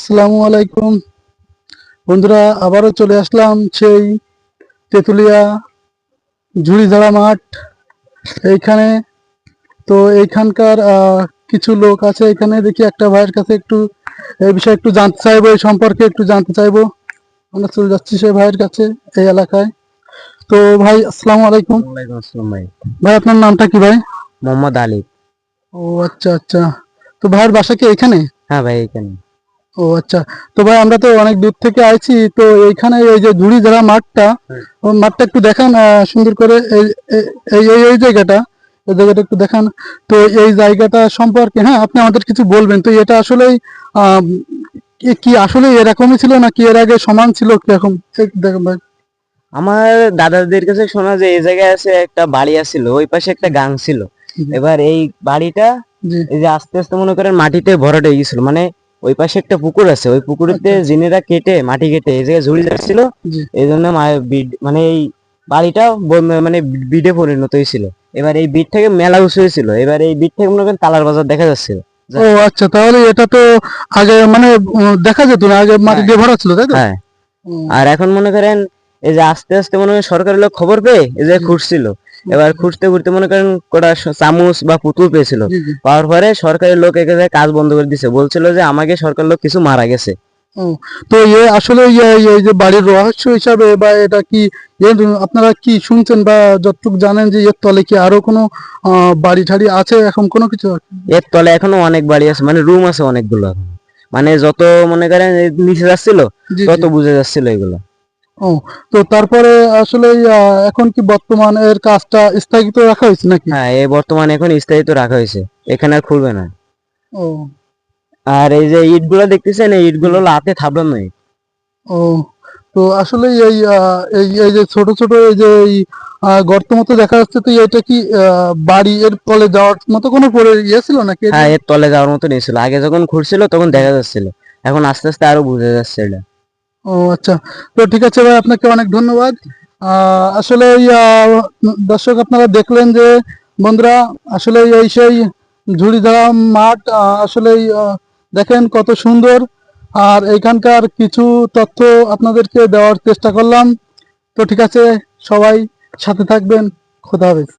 আসসালামু আলাইকুম বন্ধুরা, আবারও চলে আসলাম সেই তেঁতুলিয়া ঝুড়িঝাড়া মাঠ। এইখানে তো এইখানকার কিছু লোক আছে। এখানে দেখি একটা ভাইয়ের কাছে একটু এই বিষয়ে একটু জানতে চাইবো, এই সম্পর্কে একটু জানতে চাইবো। আমরা চলে যাচ্ছি সেই ভাইয়ের কাছে এই এলাকায়। তো ভাই, আসসালামু আলাইকুম। ওয়ালাইকুম আসসালাম ভাই। ভাই, আপনার নামটা কি ভাই? মোহাম্মদ আলী। ও আচ্ছা আচ্ছা। তো ভাইয়ের বাসা কি এখানে? হ্যাঁ ভাই, এখানে। ও আচ্ছা। তো ভাই, আমরা তো অনেক দূর থেকে আইছি, তো এইখানে এই যে ঝুড়িঝাড়া মাঠটা, ও মাঠটা একটু দেখান সুন্দর করে। এই এই এই জায়গাটা, এই জায়গাটা একটু দেখান। তো এই জায়গাটা সম্পর্কে হ্যাঁ আপনি আমাদের কিছু বলবেন। তো এটা আসলেই আহ কি আসলে এরকমই ছিল নাকি এর আগে সমান ছিল কিরকম? দেখেন ভাই। আমার দাদাদের কাছে শোনা যে এই জায়গায় আছে একটা বাড়ি আছিল, ওই পাশে একটা গাং ছিল। জি এবার এই বাড়িটা জি। এই যে আস্তে আস্তে মনে করেন মাটিতে ভরাট হয়ে গেছিল, মানে ওই পাশে একটা পুকুর আছে, ওই পুকুরেতে আচ্ছা আচ্ছা। জিনেরা কেটে মাটি কেটে এই জায়গায় ঝুড়ি যাচ্ছিল। জি। এই জন্য মানে এই বাড়িটা মানে বিডে পরিণত হয়েছিল। এবার এই বিট থেকে মেলা উঁচু হয়েছিল, এবার এই বিট থেকে মনে করেন তালার বাজার দেখা যাচ্ছিল। ও আচ্ছা, তাহলে এটা তো আগে মানে দেখা যেত না, আগে মাটি হ্যাঁ দিয়ে ভরা ছিল তাই তো? হ্যাঁ। ও, আর এখন মনে করেন এই যে আস্তে আস্তে মনে করেন সরকারি লোক খবর পেয়ে এই যে জি খুঁড়ছিল। এবার খুঁড়তে খুঁড়তে মনে করেন কটা চামচ বা পুতুল পেয়েছিল। জি জি। পাওয়ার পরে সরকারি লোক এখানে কাজ বন্ধ করে দিছে, বলছিল যে আমাকে সরকার লোক কিছু মারা গেছে। ও, তো আসলে এই যে বাড়ির রহস্য হিসাবে বা এটা কি এর আপনারা কি শুনছেন বা যতটুকু জানেন যে এর তলে কি আরো কোনো বাড়ি ঠাড়ি আছে এখন কোনো কিছু? এর তলে এখনো অনেক বাড়ি আছে, মানে রুম আছে অনেকগুলো এখনো। মানে যত মনে করেন এই নিচে যাচ্ছিল জি জি। তত বুঝে যাচ্ছিল এগুলো। ও, তো তারপরে আসলে এখন কি বর্তমান এর কাজটা স্থগিত রাখা হয়েছে নাকি? হ্যাঁ, এই বর্তমানে এখন স্থায়িত্ব রাখা হয়েছে, এখানে আর খুলবে না। ও আর এই যে ইট গুলো দেখতেছেন, এই ইট জি। গুলো লাতে থাবড়ানো ইট। ও, তো আসলে এই এই এই যে ছোট ছোট এই যে এই গর্ত মতো দেখা যাচ্ছে, তো এটা কি বাড়ি এর তলে যাওয়ার মতো কোনো পরে ছিল নাকি এটা? হ্যাঁ, এর তলে যাওয়ার মতো নিয়েছিল, আগে যখন খুঁড়ছিল তখন দেখা যাচ্ছিল, এখন আস্তে আস্তে আরো বোঝা যাচ্ছে এটা। ও আচ্ছা। তো ঠিক আছে ভাই, আপনাকে অনেক ধন্যবাদ। আসলে এই দর্শক, আপনারা দেখলেন যে বন্ধুরা, আসলে এই সেই ঝুড়িধারা মাঠ আসলে দেখেন কত সুন্দর। আর এইখানকার কিছু তথ্য আপনাদেরকে দেওয়ার চেষ্টা করলাম। তো ঠিক আছে, সবাই সাথে থাকবেন। খোদা হাফেজ।